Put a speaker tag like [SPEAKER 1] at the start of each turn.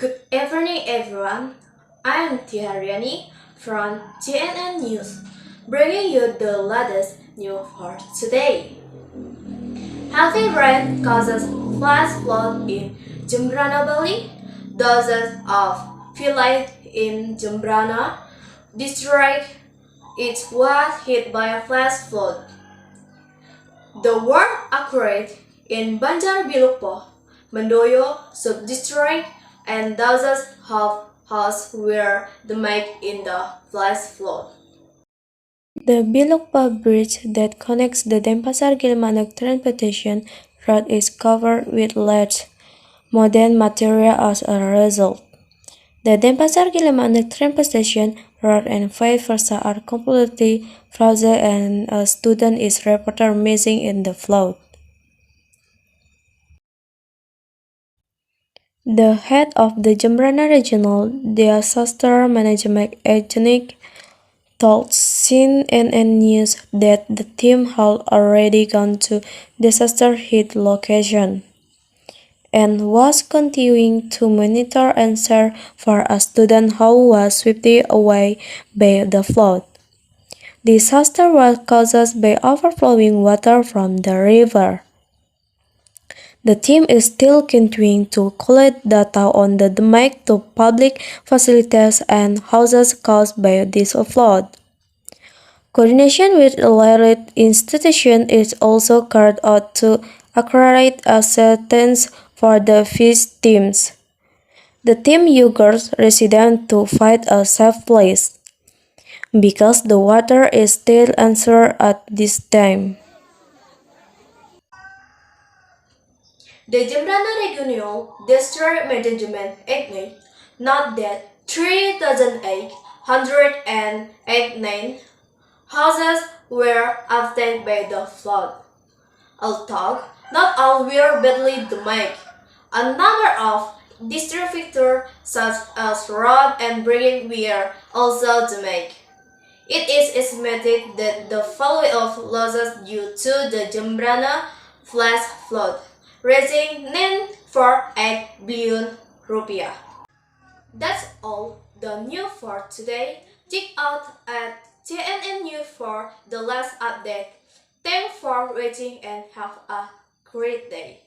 [SPEAKER 1] Good evening, everyone. I am Herdiyani from CNN News, bringing you the latest news for today. Heavy rain causes flash flood in Jembrana Bali. Dozens of villages in Jembrana district it was hit by a flash flood. The worst occurred in Banjar Bilukpo, Mandoyo sub-district, and dozens of houses were damaged in the flash flood. The Bilukpa bridge that connects the Denpasar-Gilimanuk transportation route is covered with large modern material as a result. The Denpasar-Gilimanuk transportation route and vice versa are completely frozen and a student is reported missing in the flood. The head of the Jembrana Regional Disaster Management Agency told CNN News that the team had already gone to disaster-hit location and was continuing to monitor and search for a student who was swept away by the flood. Disaster was caused by overflowing water from the river. The team is still continuing to collect data on the damage to public facilities and houses caused by this flood. Coordination with related institutions is also carried out to accurate assistance for the fish teams. The team urges residents to find a safe place because the water is still unsure at this time. The Jembrana Regional District Management Agency noted that 3,889 houses were affected by the flood. Although not all were badly damaged, a number of districts such as road and bridges were also damaged. It is estimated that the value of losses due to the Jembrana flash flood reaching 948 billion rupiah. That's all the news for today. Check out at CNN News for the last update. Thanks for watching and have a great day.